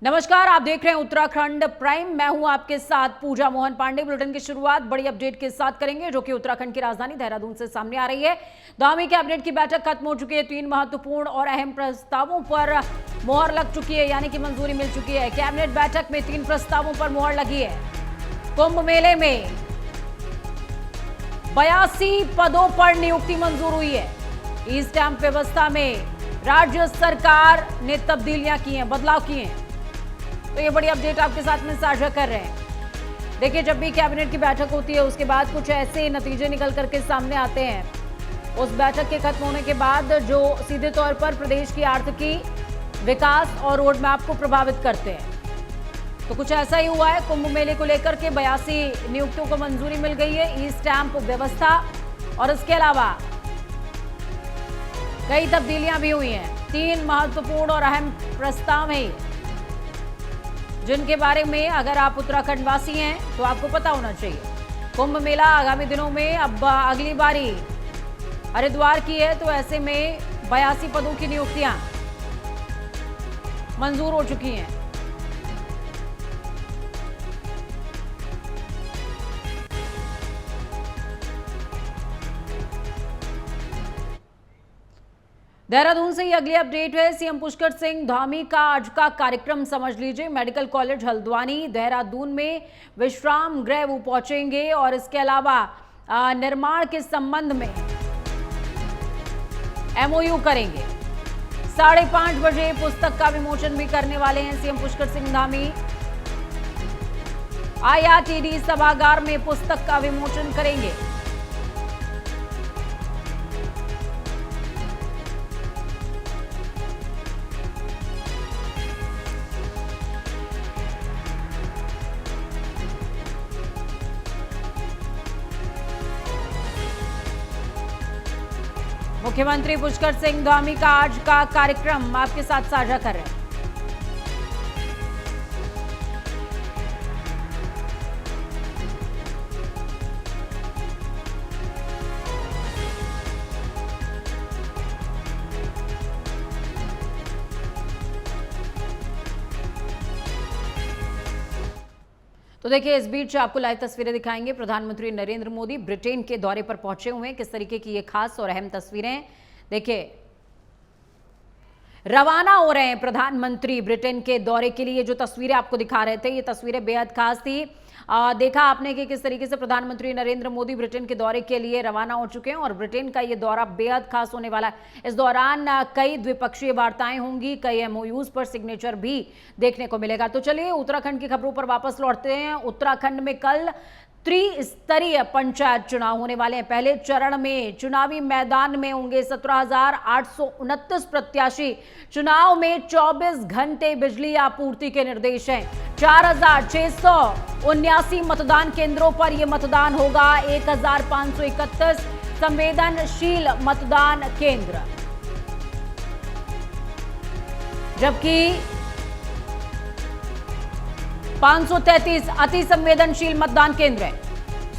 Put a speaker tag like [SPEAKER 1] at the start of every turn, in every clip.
[SPEAKER 1] नमस्कार, आप देख रहे हैं उत्तराखंड प्राइम। मैं हूं आपके साथ पूजा मोहन पांडे। बुलेटिन की शुरुआत बड़ी अपडेट के साथ करेंगे, जो कि उत्तराखंड की राजधानी देहरादून से सामने आ रही है। धामी कैबिनेट की बैठक खत्म हो चुकी है। 3 महत्वपूर्ण और अहम प्रस्तावों पर मुहर लग चुकी है, यानी कि मंजूरी मिल चुकी है। कैबिनेट बैठक में 3 प्रस्तावों पर मुहर लगी है। कुंभ मेले में 82 पदों पर नियुक्ति मंजूर हुई है। ई स्टैंप व्यवस्था में राज्य सरकार ने तब्दीलियां की हैं, बदलाव किए हैं। तो ये बड़ी अपडेट आपके साथ में साझा कर रहे हैं। देखिए, जब भी कैबिनेट की बैठक होती है उसके बाद कुछ ऐसे नतीजे निकल करके सामने आते हैं। उस बैठक के खत्म होने के बाद जो सीधे तौर पर प्रदेश की आर्थिकी, विकास और रोड मैप को प्रभावित करते हैं। तो कुछ ऐसा ही हुआ है। कुंभ मेले को लेकर के 82 नियुक्तियों को मंजूरी मिल गई है। ई स्टैंप व्यवस्था और इसके अलावा कई तब्दीलियां भी हुई हैं। 3 महत्वपूर्ण और अहम प्रस्ताव हैं, जिनके बारे में अगर आप उत्तराखंड वासी हैं तो आपको पता होना चाहिए। कुंभ मेला आगामी दिनों में अब अगली बारी हरिद्वार की है, तो ऐसे में 82 पदों की नियुक्तियां मंजूर हो चुकी हैं। देहरादून से ही अगली अपडेट है। सीएम पुष्कर सिंह धामी का आज का कार्यक्रम समझ लीजिए। मेडिकल कॉलेज हल्द्वानी देहरादून में विश्राम गृह वो पहुंचेंगे और इसके अलावा निर्माण के संबंध में एमओयू करेंगे। 5:30 बजे पुस्तक का विमोचन भी करने वाले हैं सीएम पुष्कर सिंह धामी। IRTD सभागार में पुस्तक का विमोचन करेंगे। मुख्यमंत्री पुष्कर सिंह धामी का आज का कार्यक्रम आपके साथ साझा कर रहे हैं। तो देखिए, इस बीच आपको लाइव तस्वीरें दिखाएंगे। प्रधानमंत्री नरेंद्र मोदी ब्रिटेन के दौरे पर पहुंचे हुए हैं। किस तरीके की ये खास और अहम तस्वीरें देखिए। रवाना हो रहे हैं प्रधानमंत्री ब्रिटेन के दौरे के लिए। जो तस्वीरें आपको दिखा रहे थे, ये तस्वीरें बेहद खास थी। देखा आपने कि किस तरीके से प्रधानमंत्री नरेंद्र मोदी ब्रिटेन के दौरे के लिए रवाना हो चुके हैं और ब्रिटेन का ये दौरा बेहद खास होने वाला है। इस दौरान कई द्विपक्षीय वार्ताएं होंगी, कई एमओयूज पर सिग्नेचर भी देखने को मिलेगा। तो चलिए उत्तराखंड की खबरों पर वापस लौटते हैं। उत्तराखंड में कल त्रिस्तरीय पंचायत चुनाव होने वाले हैं। पहले चरण में चुनावी मैदान में होंगे 17,829 प्रत्याशी। चुनाव में 24 घंटे बिजली आपूर्ति के निर्देश हैं। 4,679 मतदान केंद्रों पर यह मतदान होगा। 1,531 संवेदनशील मतदान केंद्र, जबकि 533 अति संवेदनशील मतदान केंद्र है।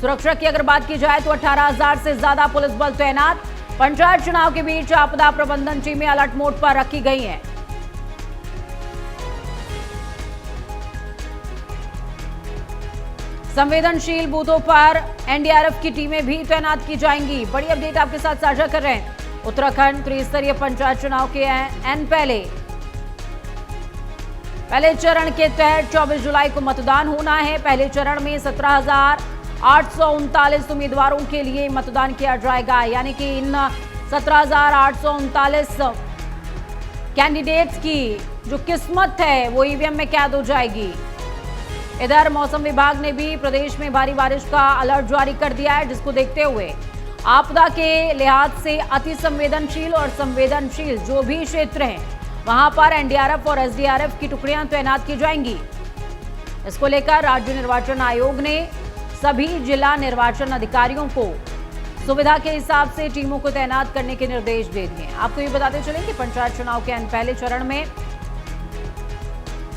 [SPEAKER 1] सुरक्षा की अगर बात की जाए तो 18,000 से ज्यादा पुलिस बल तैनात। पंचायत चुनाव के बीच आपदा प्रबंधन टीमें अलर्ट मोड पर रखी गई हैं। संवेदनशील बूथों पर एनडीआरएफ की टीमें भी तैनात की जाएंगी। बड़ी अपडेट आपके साथ साझा कर रहे हैं। उत्तराखंड त्रिस्तरीय पंचायत चुनाव के पहले चरण के तहत 24 जुलाई को मतदान होना है। पहले चरण में 17,839 उम्मीदवारों के लिए मतदान किया जाएगा, यानी कि इन 17,839 कैंडिडेट्स की जो किस्मत है वो ईवीएम में कैद हो जाएगी। इधर मौसम विभाग ने भी प्रदेश में भारी बारिश का अलर्ट जारी कर दिया है, जिसको देखते हुए आपदा के लिहाज से अति संवेदनशील और संवेदनशील जो भी क्षेत्र हैं वहां पर एनडीआरएफ और एसडीआरएफ की टुकड़ियां तैनात की जाएंगी। इसको लेकर राज्य निर्वाचन आयोग ने सभी जिला निर्वाचन अधिकारियों को सुविधा के हिसाब से टीमों को तैनात करने के निर्देश दे दिए। आपको ये बताते चलें कि पंचायत चुनाव के पहले चरण में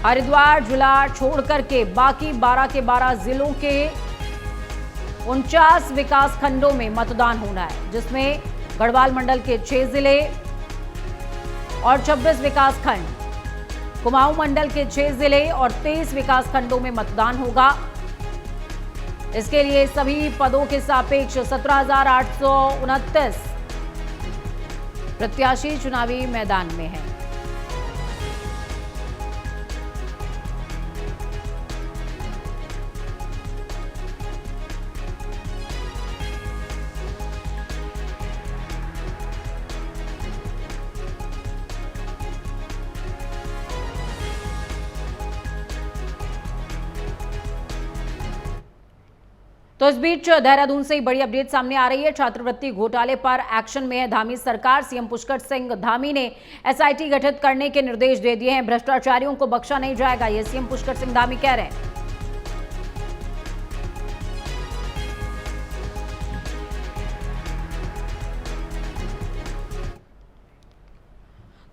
[SPEAKER 1] हरिद्वार जिला छोड़कर के बाकी 12 के 12 जिलों के 49 विकास खंडों में मतदान होना है, जिसमें गढ़वाल मंडल के 6 जिले और 26 विकास खंड कुमाऊं मंडल के 6 जिले और 23 विकास खंडों में मतदान होगा। इसके लिए सभी पदों के सापेक्ष 17,829 प्रत्याशी चुनावी मैदान में हैं। तो इस बीच देहरादून से ही बड़ी अपडेट सामने आ रही है। छात्रवृत्ति घोटाले पर एक्शन में है धामी सरकार। सीएम पुष्कर सिंह धामी ने एसआईटी गठित करने के निर्देश दे दिए हैं। भ्रष्टाचारियों को बख्शा नहीं जाएगा, ये सीएम पुष्कर सिंह धामी कह रहे हैं।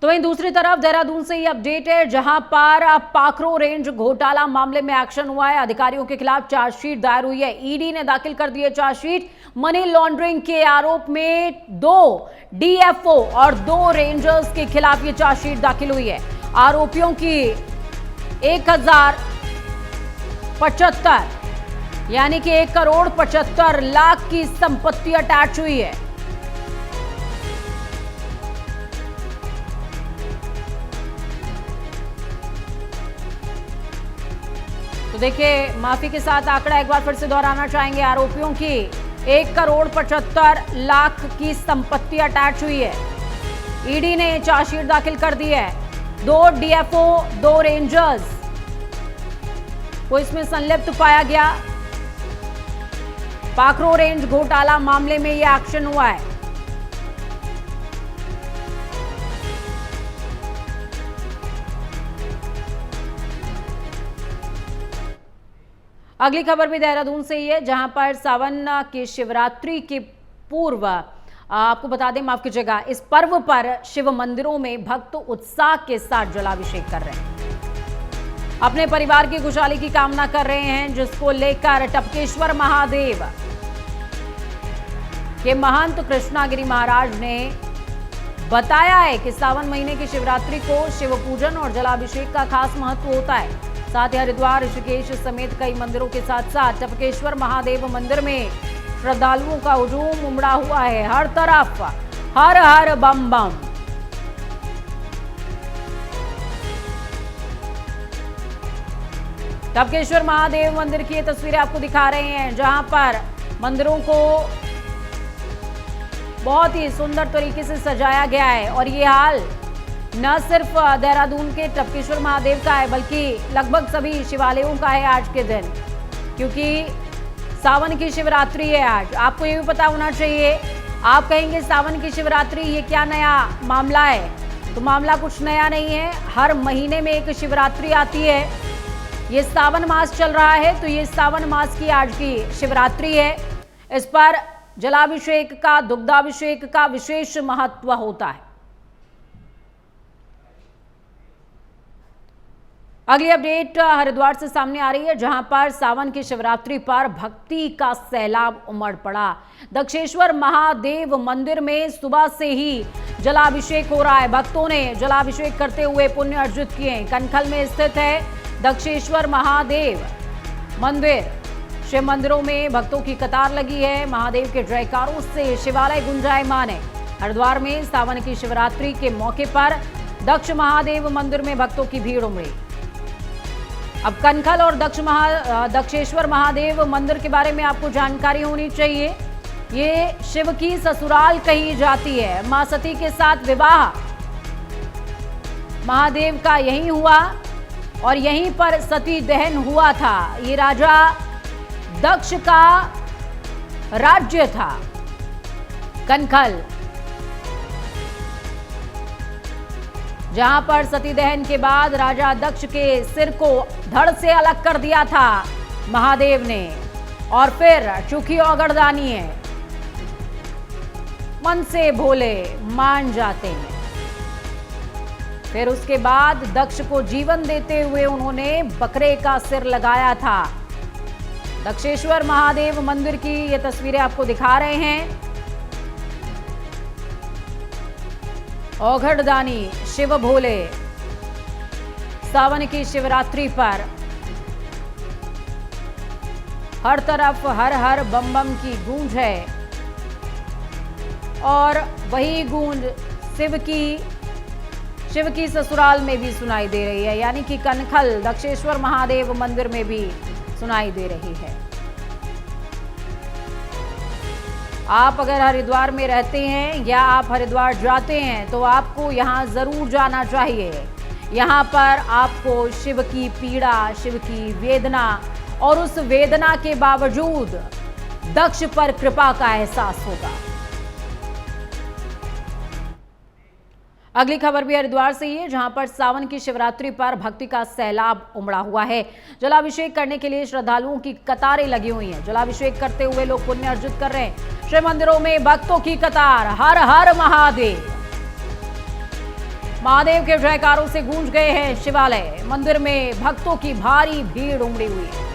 [SPEAKER 1] तो वहीं दूसरी तरफ देहरादून से ये अपडेट है, जहां पर पाखरो रेंज घोटाला मामले में एक्शन हुआ है। अधिकारियों के खिलाफ चार्जशीट दायर हुई है। ईडी ने दाखिल कर दी है चार्जशीट। मनी लॉन्ड्रिंग के आरोप में 2 डीएफओ और 2 रेंजर्स के खिलाफ ये चार्जशीट दाखिल हुई है। आरोपियों की 1075 यानी कि 1,75,00,000 की संपत्ति अटैच हुई है। तो देखिए, माफी के साथ आंकड़ा एक बार फिर से दोहराना चाहेंगे। आरोपियों की 1,75,00,000 की संपत्ति अटैच हुई है। ईडी ने चार्जशीट दाखिल कर दी है। 2 डीएफओ 2 रेंजर्स को इसमें संलिप्त पाया गया। पाखरो रेंज घोटाला मामले में यह एक्शन हुआ है। अगली खबर भी देहरादून से ही है, जहां पर सावन की शिवरात्रि के पूर्व आपको बता दें, माफ कीजिएगा, इस पर्व पर शिव मंदिरों में भक्त उत्साह के साथ जलाभिषेक कर रहे हैं। अपने परिवार की खुशहाली की कामना कर रहे हैं, जिसको लेकर टपकेश्वर महादेव के महंत कृष्णागिरी महाराज ने बताया है कि सावन महीने की शिवरात्रि को शिव पूजन और जलाभिषेक का खास महत्व होता है। साथ ही हरिद्वार, ऋषिकेश समेत कई मंदिरों के साथ साथ टपकेश्वर महादेव मंदिर में श्रद्धालुओं का हुजूम उमड़ा हुआ है। हर तरफ हर हर बम बम। टपकेश्वर महादेव मंदिर की ये तस्वीरें आपको दिखा रहे हैं, जहां पर मंदिरों को बहुत ही सुंदर तरीके से सजाया गया है। और ये हाल न सिर्फ देहरादून के टपकेश्वर महादेव का है, बल्कि लगभग सभी शिवालयों का है आज के दिन, क्योंकि सावन की शिवरात्रि है आज। आपको ये भी पता होना चाहिए। आप कहेंगे सावन की शिवरात्रि ये क्या नया मामला है, तो मामला कुछ नया नहीं है। हर महीने में एक शिवरात्रि आती है। ये सावन मास चल रहा है, तो ये सावन मास की आज की शिवरात्रि है। इस पर जलाभिषेक का, दुग्धाभिषेक का विशेष महत्व होता है। अगली अपडेट हरिद्वार से सामने आ रही है, जहां पर सावन की शिवरात्रि पर भक्ति का सैलाब उमड़ पड़ा। दक्षेश्वर महादेव मंदिर में सुबह से ही जलाभिषेक हो रहा है। भक्तों ने जलाभिषेक करते हुए पुण्य अर्जित किए। कनखल में स्थित है दक्षेश्वर महादेव मंदिर। शिव मंदिरों में भक्तों की कतार लगी है। महादेव के जयकारों से शिवालय गुंजायमान है। हरिद्वार में सावन की शिवरात्रि के मौके पर दक्ष महादेव मंदिर में भक्तों की भीड़ उमड़ी। अब कनखल और दक्षेश्वर महादेव मंदिर के बारे में आपको जानकारी होनी चाहिए। ये शिव की ससुराल कही जाती है। मां सती के साथ विवाह महादेव का यहीं हुआ और यहीं पर सती दहन हुआ था। ये राजा दक्ष का राज्य था कनखल, जहां पर सती दहन के बाद राजा दक्ष के सिर को धड़ से अलग कर दिया था महादेव ने। और फिर चूंकि औगड़दानी है, मन से भोले मान जाते हैं। फिर उसके बाद दक्ष को जीवन देते हुए उन्होंने बकरे का सिर लगाया था। दक्षेश्वर महादेव मंदिर की ये तस्वीरें आपको दिखा रहे हैं। औघड़दानी शिव भोले सावन की शिवरात्रि पर हर तरफ हर हर बम बम की गूंज है और वही गूंज शिव की ससुराल में भी सुनाई दे रही है, यानी कि कनखल दक्षेश्वर महादेव मंदिर में भी सुनाई दे रही है। आप अगर हरिद्वार में रहते हैं या आप हरिद्वार जाते हैं तो आपको यहाँ जरूर जाना चाहिए। यहाँ पर आपको शिव की पीड़ा, शिव की वेदना और उस वेदना के बावजूद दक्ष पर कृपा का एहसास होगा। अगली खबर भी हरिद्वार से ही है, जहां पर सावन की शिवरात्रि पर भक्ति का सैलाब उमड़ा हुआ है। जलाभिषेक करने के लिए श्रद्धालुओं की कतारें लगी हुई हैं। जलाभिषेक करते हुए लोग पुण्य अर्जित कर रहे हैं। शिव मंदिरों में भक्तों की कतार, हर हर महादेव। महादेव के जयकारों से गूंज गए हैं शिवालय। मंदिर में भक्तों की भारी भीड़ उमड़ी हुई है।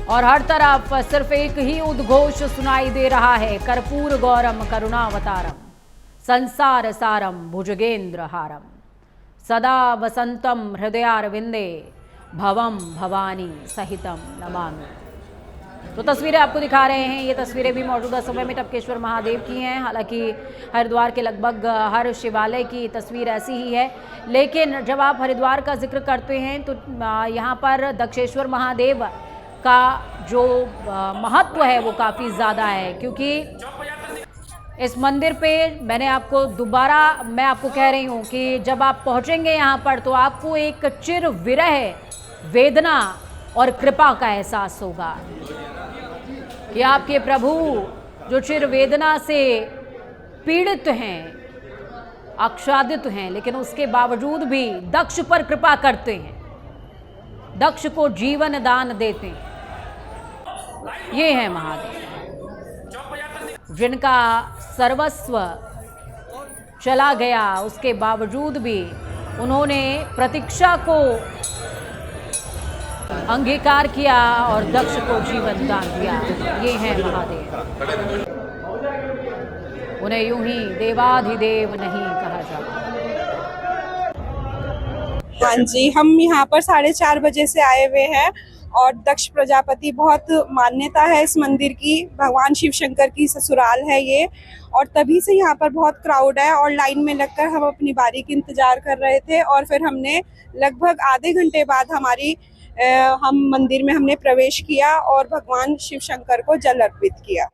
[SPEAKER 1] और हर तरफ सिर्फ एक ही उद्घोष सुनाई दे रहा है, कर्पूर गौरम करुणावतारम संसार सारम भुजगेंद्र हारम सदा वसंतम हृदयारविंदे भवम भवानी सहितम नमामि। तो तस्वीरें आपको दिखा रहे हैं। ये तस्वीरें भी मौजूदा समय में टपकेश्वर महादेव की हैं। हालांकि हरिद्वार के लगभग हर शिवालय की तस्वीर ऐसी ही है, लेकिन जब आप हरिद्वार का जिक्र करते हैं तो यहाँ पर दक्षेश्वर महादेव का जो महत्व है वो काफ़ी ज़्यादा है, क्योंकि इस मंदिर पे मैं आपको कह रही हूँ कि जब आप पहुँचेंगे यहाँ पर तो आपको एक चिर विरह वेदना और कृपा का एहसास होगा कि आपके प्रभु जो चिर वेदना से पीड़ित हैं, आच्छादित हैं, लेकिन उसके बावजूद भी दक्ष पर कृपा करते हैं, दक्ष को जीवन दान देते हैं। ये है महादेव, जिनका सर्वस्व चला गया, उसके बावजूद भी उन्होंने प्रतीक्षा को अंगीकार किया और दक्ष को जीवन दान दिया। ये है महादेव। उन्हें यूं ही देवाधिदेव नहीं कहा जाता।
[SPEAKER 2] हाँ जी, हम यहाँ पर 4:30 बजे से आए हुए हैं और दक्ष प्रजापति बहुत मान्यता है इस मंदिर की। भगवान शिव शंकर की ससुराल है ये, और तभी से यहाँ पर बहुत क्राउड है और लाइन में लगकर हम अपनी बारी की इंतजार कर रहे थे। और फिर हमने लगभग आधे घंटे बाद हम मंदिर में हमने प्रवेश किया और भगवान शिव शंकर को जल अर्पित किया।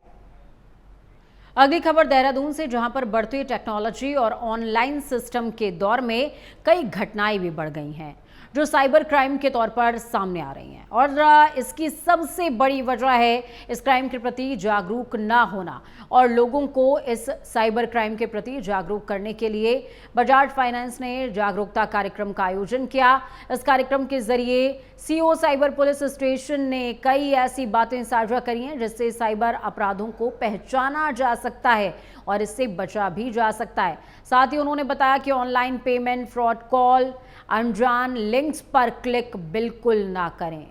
[SPEAKER 1] अगली खबर देहरादून से, जहां पर बढ़ती टेक्नोलॉजी और ऑनलाइन सिस्टम के दौर में कई घटनाएं भी बढ़ गई हैं जो साइबर क्राइम के तौर पर सामने आ रही हैं। और इसकी सबसे बड़ी वजह है इस क्राइम के प्रति जागरूक ना होना। और लोगों को इस साइबर क्राइम के प्रति जागरूक करने के लिए बजाज फाइनेंस ने जागरूकता कार्यक्रम का आयोजन किया। इस कार्यक्रम के जरिए सीओ साइबर पुलिस स्टेशन ने कई ऐसी बातें साझा करी हैं जिससे साइबर अपराधों को पहचाना जा सकता है और इससे बचा भी जा सकता है। साथ ही उन्होंने बताया कि ऑनलाइन पेमेंट, फ्रॉड कॉल, अनजान लिंक्स पर क्लिक बिल्कुल ना करें।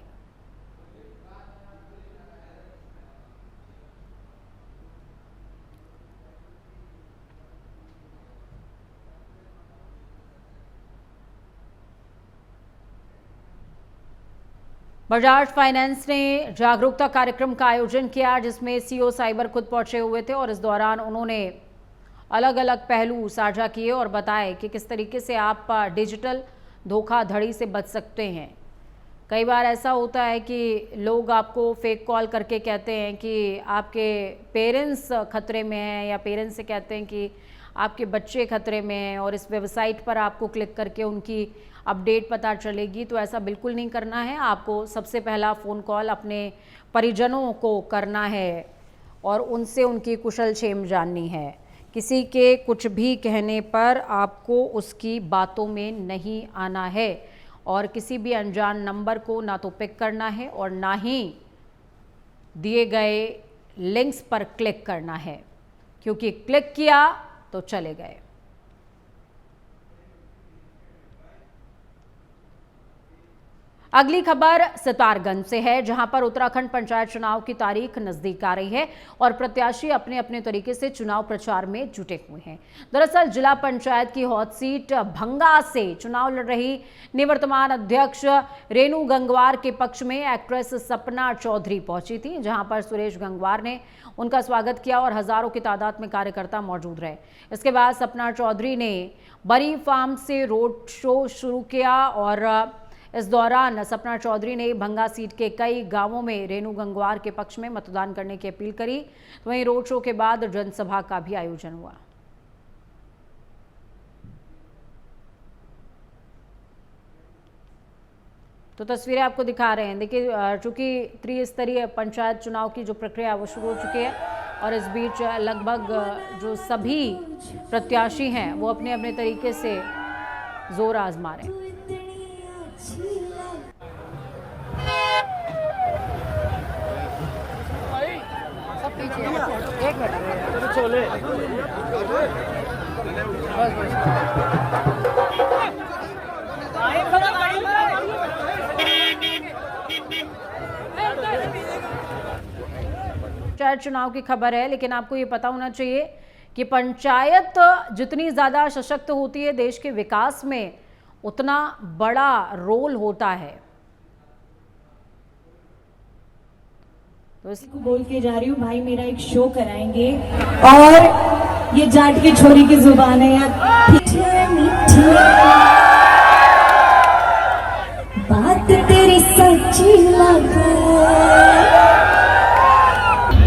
[SPEAKER 1] बजाज फाइनेंस ने जागरूकता कार्यक्रम का आयोजन किया जिसमें सीओ साइबर खुद पहुंचे हुए थे और इस दौरान उन्होंने अलग अलग पहलू साझा किए और बताए कि किस तरीके से आप डिजिटल धोखाधड़ी से बच सकते हैं। कई बार ऐसा होता है कि लोग आपको फेक कॉल करके कहते हैं कि आपके पेरेंट्स खतरे में हैं, या पेरेंट्स से कहते हैं कि आपके बच्चे खतरे में हैं और इस वेबसाइट पर आपको क्लिक करके उनकी अपडेट पता चलेगी। तो ऐसा बिल्कुल नहीं करना है। आपको सबसे पहला फ़ोन कॉल अपने परिजनों को करना है और उनसे उनकी कुशल क्षेम जाननी है। किसी के कुछ भी कहने पर आपको उसकी बातों में नहीं आना है और किसी भी अनजान नंबर को ना तो पिक करना है और ना ही दिए गए लिंक्स पर क्लिक करना है, क्योंकि क्लिक किया तो चले गए। अगली खबर सितारगंज से है, जहां पर उत्तराखंड पंचायत चुनाव की तारीख नजदीक आ रही है और प्रत्याशी अपने अपने तरीके से चुनाव प्रचार में जुटे हुए हैं। दरअसल जिला पंचायत की हॉट सीट भंगा से चुनाव लड़ रही निवर्तमान अध्यक्ष रेणु गंगवार के पक्ष में एक्ट्रेस सपना चौधरी पहुंची थी, जहां पर सुरेश गंगवार ने उनका स्वागत किया और हजारों की तादाद में कार्यकर्ता मौजूद रहे। इसके बाद सपना चौधरी ने बरी फार्म से रोड शो शुरू किया और इस दौरान सपना चौधरी ने भंगा सीट के कई गांवों में रेणु गंगवार के पक्ष में मतदान करने की अपील करी। तो वहीं रोड शो के बाद जनसभा का भी आयोजन हुआ। तो तस्वीरें आपको दिखा रहे हैं। देखिए, चूंकि त्रिस्तरीय पंचायत चुनाव की जो प्रक्रिया है वो शुरू हो चुकी है और इस बीच लगभग जो सभी प्रत्याशी हैं वो अपने अपने तरीके से जोर आजमा रहे हैं। एक मिनट छोले पंचायत चुनाव की खबर है, लेकिन आपको ये पता होना चाहिए कि पंचायत जितनी ज्यादा सशक्त होती है देश के विकास में, उतना बड़ा रोल होता है।
[SPEAKER 3] तो बोल के जा रही हूँ, भाई मेरा एक शो कराएंगे और ये जाट की छोरी की जुबान है यार, मीठे मीठे बात तेरी सच्ची लगे।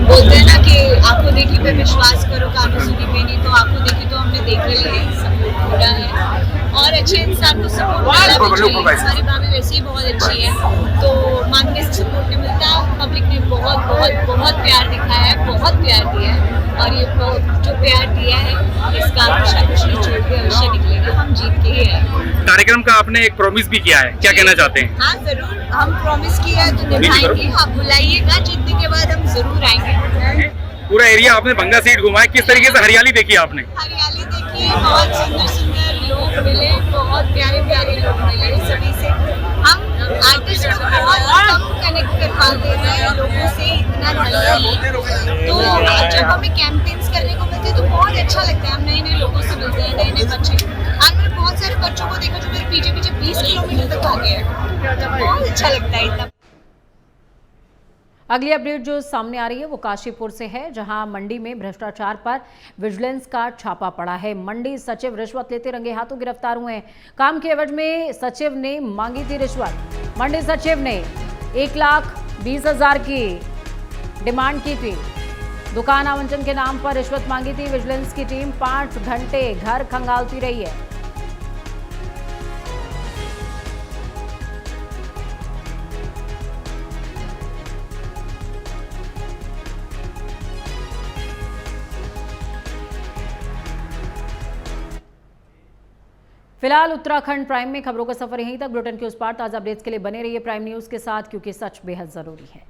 [SPEAKER 4] बोलते हैं ना कि आंखों देखी पे विश्वास करो, कानों सुनी पे नहीं। तो आंखों देखी तो हमने देख ही ली, सपोर्ट पूरा है और अच्छे इंसान को सपोर्ट मिलना भी चाहिए। हमारी भाभी वैसे ही बहुत अच्छी है, तो मानने से सपोर्ट नहीं मिलता। पब्लिक ने बहुत बहुत बहुत प्यार दिखाया है, बहुत प्यार दिया है और ये जो प्यार दिया है इसका आशा कुछ नहीं छोड़ के अवश्य निकलेगा। हम जीत के ही आए।
[SPEAKER 5] कार्यक्रम का आपने एक प्रॉमिस भी किया है, क्या कहना चाहते हैं?
[SPEAKER 4] हाँ जरूर, हम प्रॉमिस किया है तो निभाएंगे। आप बुलाइएगा, जीतने के बाद हम जरूर आएंगे।
[SPEAKER 5] पूरा एरिया आपने भंगा सीट घुमाया, किस तरीके से हरियाली देखी आपने?
[SPEAKER 4] हरियाली देखी, बहुत सुंदर सुंदर लोग मिले, बहुत प्यारे प्यारे लोग मिले। सभी से हम आर्टिस्ट बहुत कम कनेक्ट कर पाते हैं लोगों से, इतना नहीं। तो जब हमें कैंपेन्स करने को मिलते हैं तो बहुत अच्छा लगता है। हम नए नए लोगों से मिलते हैं, नए नए बच्चे। आज मैंने बहुत सारे बच्चों को देखा जो मेरे पीछे पीछे 20 किलोमीटर तक आ गए हैं। बहुत अच्छा लगता है इतना।
[SPEAKER 1] अगली अपडेट जो सामने आ रही है वो काशीपुर से है, जहां मंडी में भ्रष्टाचार पर विजिलेंस का छापा पड़ा है। मंडी सचिव रिश्वत लेते रंगे हाथों गिरफ्तार हुए हैं। काम के एवज में सचिव ने मांगी थी रिश्वत। मंडी सचिव ने 1,20,000 की डिमांड की थी। दुकान आवंटन के नाम पर रिश्वत मांगी थी। विजिलेंस की टीम 5 घंटे घर खंगालती रही है। फिलहाल उत्तराखंड प्राइम में खबरों का सफर यहीं तक। बुलेटिन के उस पार ताजा अपडेट्स के लिए बने रहिए प्राइम न्यूज के साथ, क्योंकि सच बेहद जरूरी है।